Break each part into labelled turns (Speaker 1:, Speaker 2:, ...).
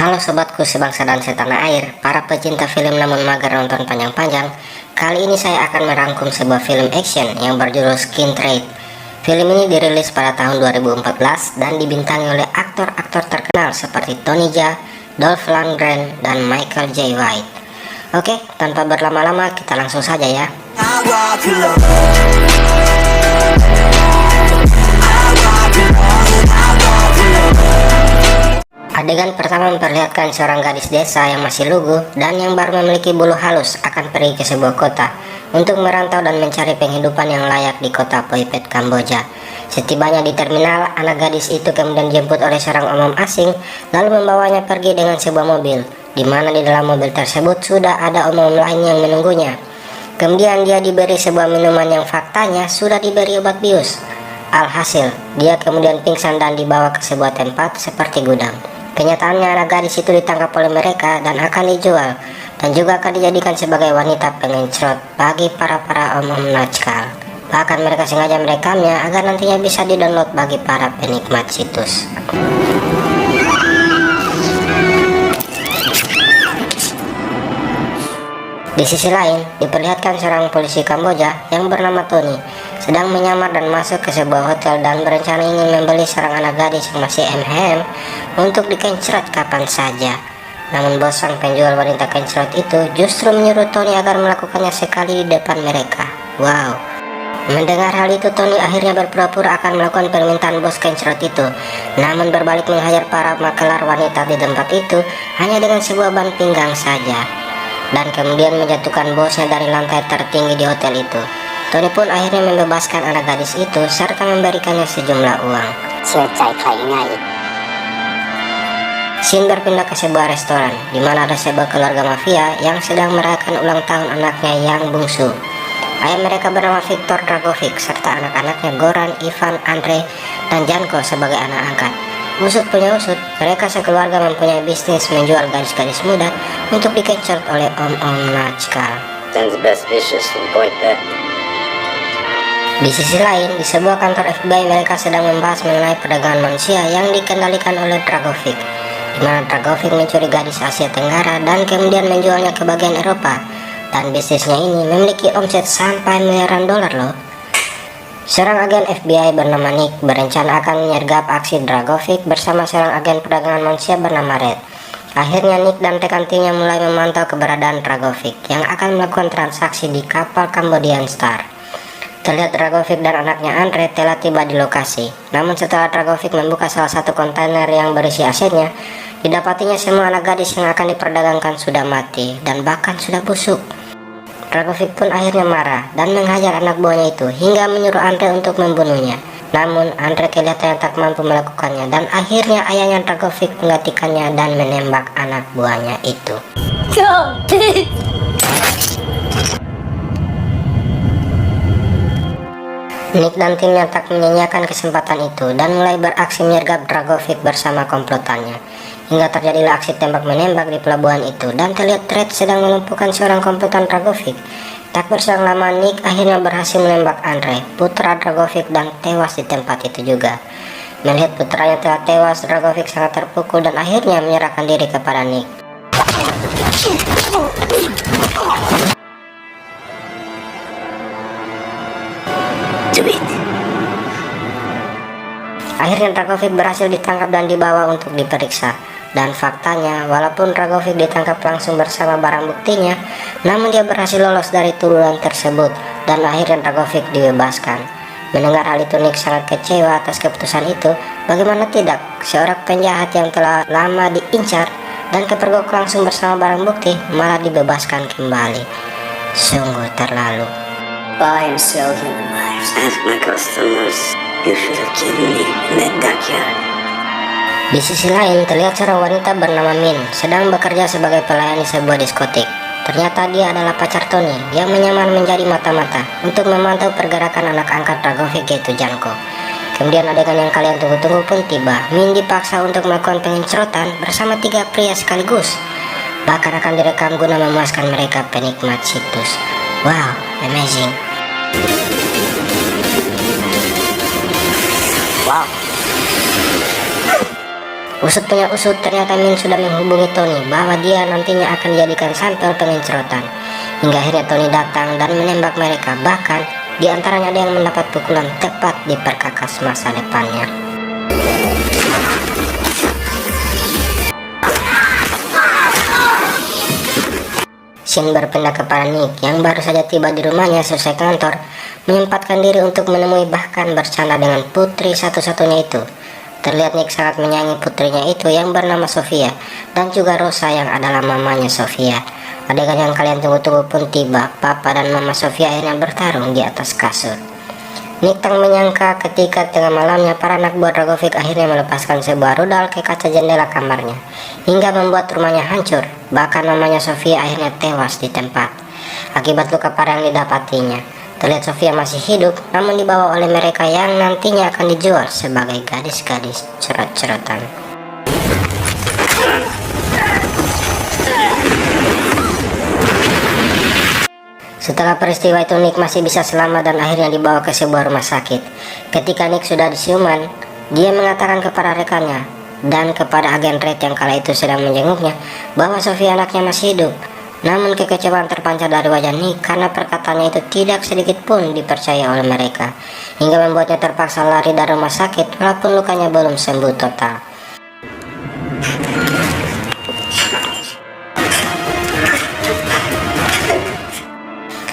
Speaker 1: Halo sobatku sebangsa dan setanah air, para pecinta film namun mager nonton panjang-panjang. Kali ini saya akan merangkum sebuah film action yang berjudul Skin Trade. Film ini dirilis pada tahun 2014 dan dibintangi oleh aktor-aktor terkenal seperti Tony Jaa, Dolph Lundgren, dan Michael Jai White. Oke, tanpa berlama-lama kita langsung saja ya. Adegan pertama memperlihatkan seorang gadis desa yang masih lugu dan yang baru memiliki bulu halus akan pergi ke sebuah kota untuk merantau dan mencari penghidupan yang layak di kota Phoi Phet, Kamboja. Setibanya di terminal, anak gadis itu kemudian dijemput oleh seorang omong asing lalu membawanya pergi dengan sebuah mobil, di mana di dalam mobil tersebut sudah ada omong lain yang menunggunya. Kemudian dia diberi sebuah minuman yang faktanya sudah diberi obat bius. Alhasil, dia kemudian pingsan dan dibawa ke sebuah tempat seperti gudang. Kenyataannya anak gadis itu ditangkap oleh mereka dan akan dijual dan juga akan dijadikan sebagai wanita pengencrot bagi para omong najkal. Bahkan mereka sengaja merekamnya agar nantinya bisa didownload bagi para penikmat situs. Di sisi lain, diperlihatkan seorang polisi Kamboja yang bernama Tony sedang menyamar dan masuk ke sebuah hotel dan berencana ingin membeli seorang anak gadis yang masih MHM untuk dikencrot kapan saja. Namun bos sang penjual wanita kencrot itu justru menyuruh Tony agar melakukannya sekali di depan mereka. Wow. Mendengar hal itu, Tony akhirnya berpura-pura akan melakukan permintaan bos kencrot itu, namun berbalik menghajar para makelar wanita di tempat itu hanya dengan sebuah ban pinggang saja, dan kemudian menjatuhkan bosnya dari lantai tertinggi di hotel itu. Tony pun akhirnya membebaskan anak gadis itu serta memberikannya sejumlah uang. Scene berpindah ke sebuah restoran di mana ada sebuah keluarga mafia yang sedang merayakan ulang tahun anaknya yang bungsu. Ayah mereka bernama Viktor Dragovic serta anak-anaknya Goran, Ivan, Andre, dan Janko sebagai anak angkat. Usut punya usut, mereka sekeluarga mempunyai bisnis menjual gadis-gadis muda untuk dikencrot oleh om-om najkal. Di sisi lain, di sebuah kantor FBI mereka sedang membahas mengenai perdagangan manusia yang dikendalikan oleh Dragovic, di mana Dragovic mencuri gadis Asia Tenggara dan kemudian menjualnya ke bagian Eropa, dan bisnisnya ini memiliki omset sampai miliaran dolar loh. Seorang agen FBI bernama Nick berencana akan menyergap aksi Dragovic bersama seorang agen perdagangan manusia bernama Red. Akhirnya Nick dan rekan timnya mulai memantau keberadaan Dragovic yang akan melakukan transaksi di kapal Cambodian Star. Terlihat Dragovic dan anaknya Andre telah tiba di lokasi. Namun setelah Dragovic membuka salah satu kontainer yang berisi asetnya, didapatinya semua anak gadis yang akan diperdagangkan sudah mati dan bahkan sudah busuk. Dragovic pun akhirnya marah dan menghajar anak buahnya itu hingga menyuruh Andre untuk membunuhnya. Namun Andre kelihatannya tak mampu melakukannya dan akhirnya ayahnya Dragovic menggantikannya dan menembak anak buahnya itu. Nick dan timnya tak menyanyiakan kesempatan itu dan mulai beraksi menyergap Dragovic bersama komplotannya. Hingga terjadilah aksi tembak-menembak di pelabuhan itu dan terlihat Red sedang melumpuhkan seorang komplotan Dragovic. Tak berselang lama Nick akhirnya berhasil menembak Andre, putra Dragovic, dan tewas di tempat itu juga. Melihat putranya telah tewas, Dragovic sangat terpukul dan akhirnya menyerahkan diri kepada Nick. Akhirnya Dragovic berhasil ditangkap dan dibawa untuk diperiksa. Dan faktanya, walaupun Dragovic ditangkap langsung bersama barang buktinya, namun dia berhasil lolos dari tuduhan tersebut dan akhirnya Dragovic dibebaskan. Mendengar hal itu, Nick sangat kecewa atas keputusan itu. Bagaimana tidak, seorang penjahat yang telah lama diincar dan kepergok langsung bersama barang bukti malah dibebaskan kembali. Sungguh terlalu.
Speaker 2: Buy and sell human lives. As my customers, you should have given me in that backyard.
Speaker 1: Di sisi lain, terlihat seorang wanita bernama Min sedang bekerja sebagai pelayan di sebuah diskotik. Ternyata dia adalah pacar Tony yang menyamar menjadi mata-mata untuk memantau pergerakan anak angkat Dragovic yaitu Janko. Kemudian adegan yang kalian tunggu-tunggu pun tiba. Min dipaksa untuk melakukan pengencrotan bersama 3 pria sekaligus. Bahkan akan direkam guna memuaskan mereka penikmat situs. Wow, amazing. Wow. Usut punya usut, ternyata Min sudah menghubungi Tony bahwa dia nantinya akan dijadikan sampel pengincerotan. Hingga akhirnya Tony datang dan menembak mereka, bahkan di antaranya ada yang mendapat pukulan tepat di perkakas masa depannya. Shin berpindah kepada Nick yang baru saja tiba di rumahnya selesai kantor, menyempatkan diri untuk menemui bahkan bercanda dengan putri satu-satunya itu. Terlihat Nick sangat menyayangi putrinya itu yang bernama Sofia dan juga Rosa yang adalah mamanya Sofia. Adegan yang kalian tunggu-tunggu pun tiba. Papa dan mama Sofia akhirnya bertarung di atas kasur. Nick tak menyangka ketika tengah malamnya para anak buah Dragovic akhirnya melepaskan sebuah rudal ke kaca jendela kamarnya hingga membuat rumahnya hancur. Bahkan mamanya Sofia akhirnya tewas di tempat akibat luka parah yang didapatinya. Terlihat Sofia masih hidup namun dibawa oleh mereka yang nantinya akan dijual sebagai gadis-gadis cerot-cerotan. Setelah peristiwa itu Nick masih bisa selamat dan akhirnya dibawa ke sebuah rumah sakit. Ketika Nick sudah disiuman, dia mengatakan kepada rekannya dan kepada agen Red yang kala itu sedang menjenguknya bahwa Sofia anaknya masih hidup. Namun kekecewaan terpancar dari wajah Nick karena perkataannya itu tidak sedikit pun dipercaya oleh mereka, hingga membuatnya terpaksa lari dari rumah sakit walaupun lukanya belum sembuh total.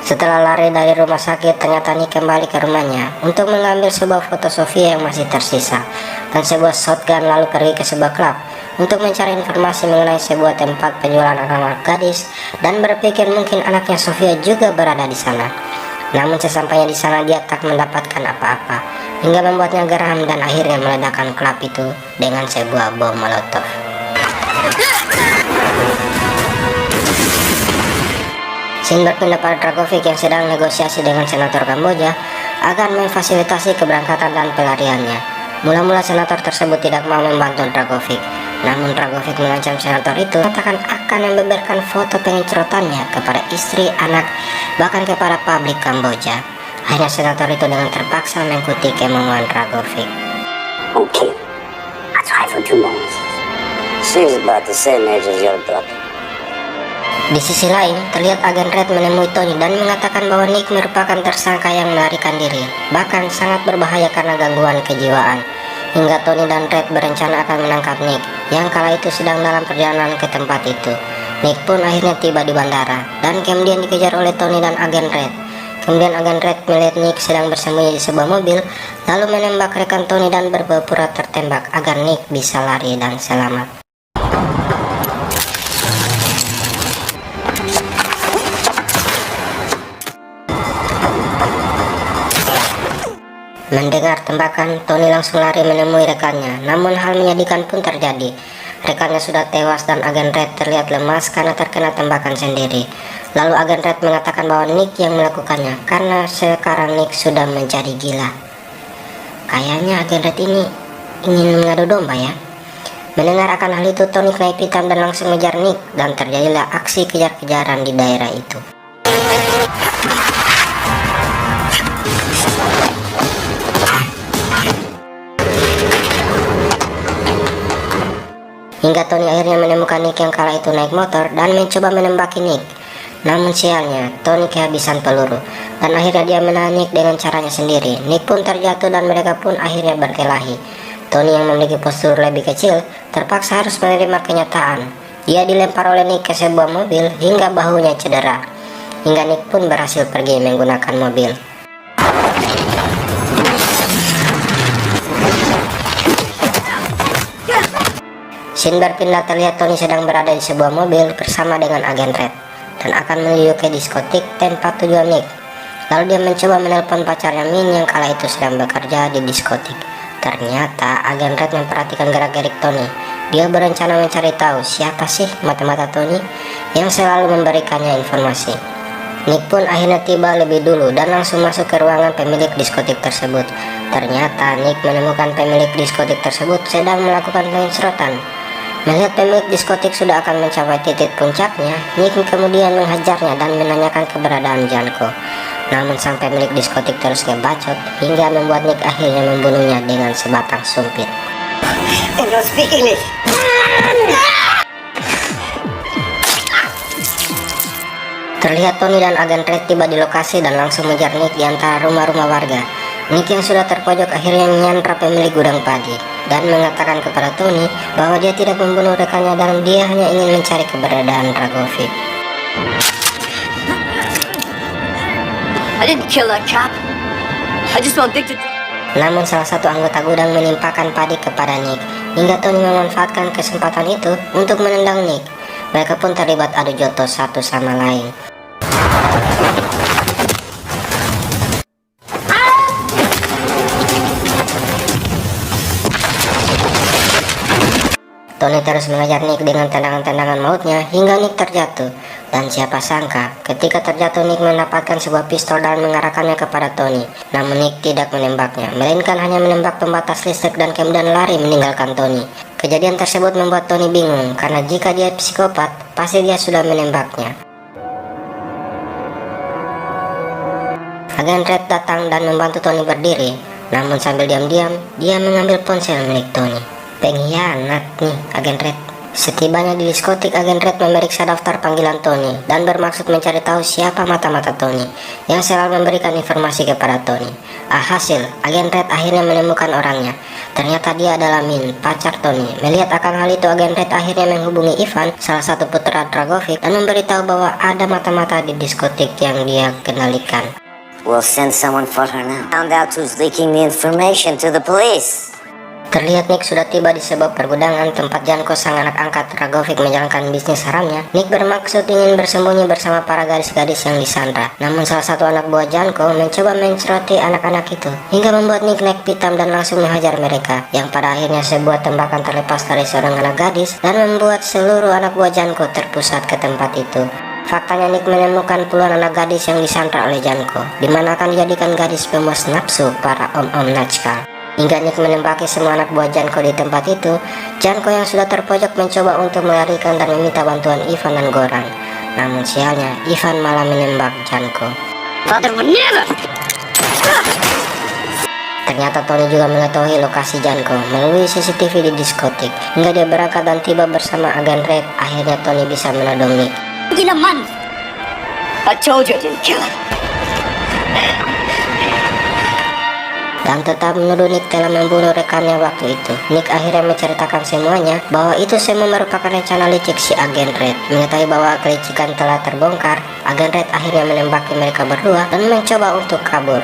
Speaker 1: Setelah lari dari rumah sakit, ternyata Nick kembali ke rumahnya untuk mengambil sebuah foto Sofia yang masih tersisa dan sebuah shotgun, lalu pergi ke sebuah klub untuk mencari informasi mengenai sebuah tempat penjualan anak-anak gadis dan berpikir mungkin anaknya Sofia juga berada di sana. Namun sesampainya di sana dia tak mendapatkan apa-apa hingga membuatnya geram dan akhirnya meledakkan klub itu dengan sebuah bom molotov. Shin berpindah pada Dragovic yang sedang negosiasi dengan senator Kamboja agar memfasilitasi keberangkatan dan pelariannya. Mula-mula senator tersebut tidak mau membantu Dragovic, namun Dragovic mengancam senator itu mengatakan akan membeberkan foto pengincerotannya kepada istri, anak, bahkan kepada publik Kamboja. Akhirnya senator itu dengan terpaksa mengikuti kemauan Dragovic.
Speaker 2: Okay, I tried for 2 months. She's about the same age as your daughter.
Speaker 1: Di sisi lain, terlihat agen Red menemui Tony dan mengatakan bahwa Nick merupakan tersangka yang melarikan diri, bahkan sangat berbahaya karena gangguan kejiwaan. Hingga Tony dan Red berencana akan menangkap Nick yang kala itu sedang dalam perjalanan ke tempat itu. Nick pun akhirnya tiba di bandara dan kemudian dikejar oleh Tony dan agen Red. Kemudian agen Red melihat Nick sedang bersembunyi di sebuah mobil, lalu menembak rekan Tony dan berpura-pura tertembak agar Nick bisa lari dan selamat. Mendengar tembakan, Tony langsung lari menemui rekannya, namun hal menyedihkan pun terjadi. Rekannya sudah tewas dan agen Red terlihat lemas karena terkena tembakan sendiri. Lalu agen Red mengatakan bahwa Nick yang melakukannya karena sekarang Nick sudah menjadi gila. Kayaknya agen Red ini ingin mengadu domba ya. Mendengar akan hal itu, Tony naik hitam dan langsung mengejar Nick dan terjadilah aksi kejar-kejaran di daerah itu. Hingga Tony akhirnya menemukan Nick yang kala itu naik motor dan mencoba menembaki Nick. Namun sialnya, Tony kehabisan peluru dan akhirnya dia menahan Nick dengan caranya sendiri. Nick pun terjatuh dan mereka pun akhirnya berkelahi. Tony yang memiliki postur lebih kecil terpaksa harus menerima kenyataan. Dia dilempar oleh Nick ke sebuah mobil hingga bahunya cedera. Hingga Nick pun berhasil pergi menggunakan mobil. Shin berpindah, terlihat Tony sedang berada di sebuah mobil bersama dengan agen Red dan akan menuju ke diskotik tempat tujuan Nick. Lalu dia mencoba menelpon pacarnya Min yang kala itu sedang bekerja di diskotik. Ternyata agen Red memperhatikan gerak-gerik Tony. Dia berencana mencari tahu siapa sih mata-mata Tony yang selalu memberikannya informasi. Nick pun akhirnya tiba lebih dulu dan langsung masuk ke ruangan pemilik diskotik tersebut. Ternyata Nick menemukan pemilik diskotik tersebut sedang melakukan pengincerotan. Melihat pemilik diskotik sudah akan mencapai titik puncaknya, Nick kemudian menghajarnya dan menanyakan keberadaan Janko. Namun sang pemilik diskotik terus ngebacot hingga membuat Nick akhirnya membunuhnya dengan sebatang sumpit.
Speaker 2: And don't speak English.
Speaker 1: Terlihat Tony dan agen Red tiba di lokasi dan langsung mengejar Nick di antara rumah-rumah warga. Nick yang sudah terpojok akhirnya menyandra pemilik gudang padi dan mengatakan kepada Tony bahwa dia tidak membunuh rekannya dan dia hanya ingin mencari keberadaan Dragovic.
Speaker 2: I didn't kill that cop. I just want Victor.
Speaker 1: Namun salah satu anggota gudang menimpakan padi kepada Nick hingga Tony memanfaatkan kesempatan itu untuk menendang Nick. Mereka pun terlibat adu jotos satu sama lain. Tony terus mengejar Nick dengan tendangan-tendangan mautnya hingga Nick terjatuh. Dan siapa sangka ketika terjatuh Nick mendapatkan sebuah pistol dan mengarahkannya kepada Tony. Namun Nick tidak menembaknya, melainkan hanya menembak pembatas listrik dan kemudian lari meninggalkan Tony. Kejadian tersebut membuat Tony bingung karena jika dia psikopat, pasti dia sudah menembaknya. Agen Red datang dan membantu Tony berdiri. Namun sambil diam-diam, dia mengambil ponsel milik Tony. Pengkhianat nih agen Red. Setibanya di diskotik, agen Red memeriksa daftar panggilan Tony dan bermaksud mencari tahu siapa mata-mata Tony yang selalu memberikan informasi kepada Tony. Alhasil, agen Red akhirnya menemukan orangnya. Ternyata dia adalah Min, pacar Tony. Melihat akan hal itu, agen Red akhirnya menghubungi Ivan, salah satu putra Dragovic, dan memberitahu bahwa ada mata-mata di diskotik yang dia kendalikan.
Speaker 2: We'll send someone for her now. Found out who's leaking the information to the police.
Speaker 1: Terlihat Nick sudah tiba di sebuah pergudangan tempat Janko sang anak angkat Dragovic menjalankan bisnis haramnya. Nick bermaksud ingin bersembunyi bersama para gadis-gadis yang disandra. Namun salah satu anak buah Janko mencoba menceroti anak-anak itu hingga membuat Nick naik pitam dan langsung menghajar mereka, yang pada akhirnya sebuah tembakan terlepas dari seorang anak gadis dan membuat seluruh anak buah Janko terpusat ke tempat itu. Faktanya Nick menemukan puluhan anak gadis yang disandra oleh Janko, di mana akan dijadikan gadis pemuas nafsu para om-om Najkal. Hingga Nick menembaki semua anak buah Janko di tempat itu. Janko yang sudah terpojok mencoba untuk melarikan dan meminta bantuan Ivan dan Goran. Namun sialnya, Ivan malah menembak Janko.
Speaker 2: Father would never.
Speaker 1: Ternyata Tony juga mengetahui lokasi Janko melalui CCTV di diskotik. Hingga dia berangkat dan tiba bersama agen Red. Akhirnya Tony bisa menodong Nick.
Speaker 2: In a month. I told you I didn't kill him.
Speaker 1: Dan tetap menuduh Nick telah membunuh rekannya waktu itu. Nick akhirnya menceritakan semuanya bahwa itu semua merupakan rencana licik si agen Red. Mengetahui bahwa kelicikan telah terbongkar, agen Red akhirnya menembaki mereka berdua dan mencoba untuk kabur.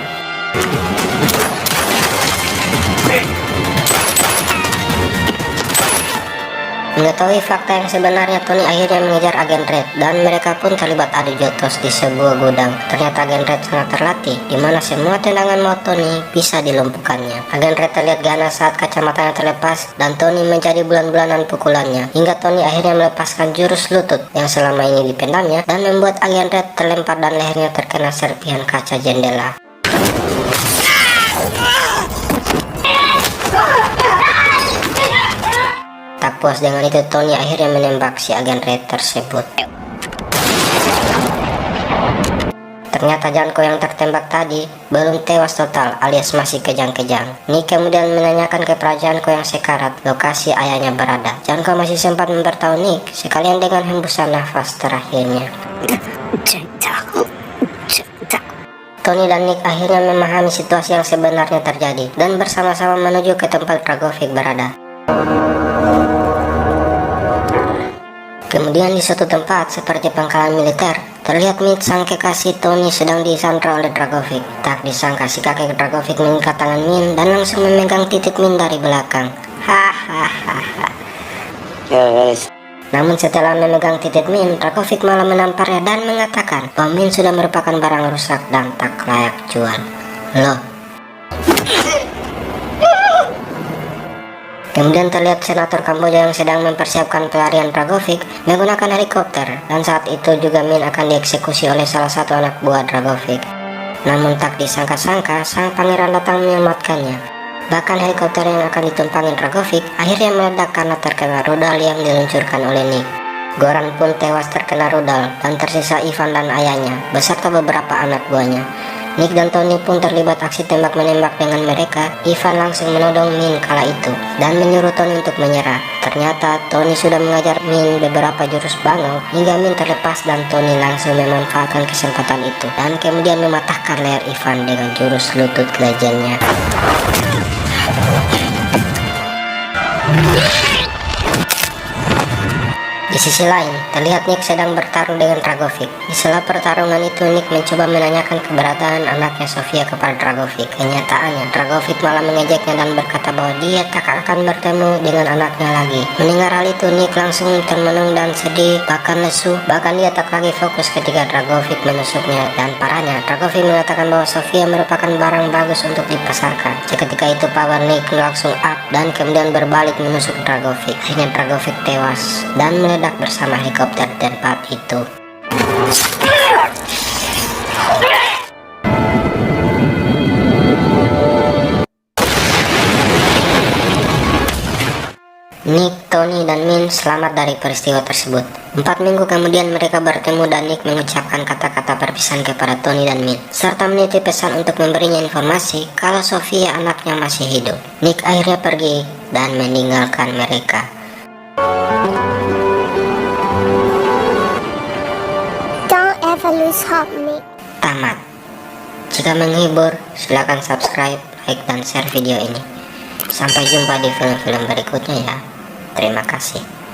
Speaker 1: Mengetahui fakta yang sebenarnya, Tony akhirnya mengejar agen Red dan mereka pun terlibat adu jotos di sebuah gudang. Ternyata agen Red sangat terlatih, di mana semua tendangan maut Tony bisa dilumpuhkannya. Agen Red terlihat ganas saat kacamatanya terlepas dan Tony menjadi bulan-bulanan pukulannya, hingga Tony akhirnya melepaskan jurus lutut yang selama ini dipendamnya dan membuat agen Red terlempar dan lehernya terkena serpihan kaca jendela. Tak puas dengan itu, Tony akhirnya menembak si agen Red tersebut. Ternyata Janko yang tertembak tadi belum tewas total alias masih kejang-kejang. Nick kemudian menanyakan kepada Janko yang sekarat lokasi ayahnya berada. Janko masih sempat memberitahu Nick sekalian dengan hembusan nafas terakhirnya. Tony dan Nick akhirnya memahami situasi yang sebenarnya terjadi dan bersama-sama menuju ke tempat Dragovic berada. Kemudian di suatu tempat seperti pangkalan militer, terlihat Min sang kekasih Tony sedang disandra oleh Dragovic. Tak disangka si kakek Dragovic mengikat tangan Min dan langsung memegang titik Min dari belakang. Hahaha. Namun setelah memegang titik Min, Dragovic malah menamparnya dan mengatakan bahwa Min sudah merupakan barang rusak dan tak layak jual. Loh. Kemudian terlihat senator Kamboja yang sedang mempersiapkan pelarian Dragovic menggunakan helikopter, dan saat itu juga Min akan dieksekusi oleh salah satu anak buah Dragovic. Namun tak disangka-sangka sang pangeran datang menyelamatkannya. Bahkan helikopter yang akan ditumpangi Dragovic akhirnya meledak karena terkena rudal yang diluncurkan oleh Nick. Goran pun tewas terkena rudal dan tersisa Ivan dan ayahnya beserta beberapa anak buahnya. Nick dan Tony pun terlibat aksi tembak-menembak dengan mereka. Ivan langsung menodong Min kala itu dan menyuruh Tony untuk menyerah. Ternyata Tony sudah mengajar Min beberapa jurus bangau hingga Min terlepas dan Tony langsung memanfaatkan kesempatan itu dan kemudian mematahkan leher Ivan dengan jurus lutut legendnya. Di sisi lain, terlihat Nick sedang bertarung dengan Dragovic. Di sela pertarungan itu, Nick mencoba menanyakan keberadaan anaknya Sofia kepada Dragovic. Kenyataannya, Dragovic malah mengejeknya dan berkata bahwa dia tak akan bertemu dengan anaknya lagi. Mendengar hal itu, Nick langsung termenung dan sedih, bahkan lesu. Bahkan dia tak lagi fokus ketika Dragovic menusuknya. Dan parahnya, Dragovic mengatakan bahwa Sofia merupakan barang bagus untuk dipasarkan. Seketika itu, power Nick langsung up dan kemudian berbalik menusuk Dragovic. Akhirnya Dragovic tewas dan meledak bersama helikopter tempat itu. Nick, Tony, dan Min selamat dari peristiwa tersebut. 4 minggu kemudian mereka bertemu dan Nick mengucapkan kata-kata perpisahan kepada Tony dan Min, serta menitip pesan untuk memberinya informasi kalau Sofia anaknya masih hidup. Nick akhirnya pergi dan meninggalkan mereka. Tamat. Jika menghibur, silakan subscribe, like, dan share video ini. Sampai jumpa di film-film berikutnya ya. Terima kasih.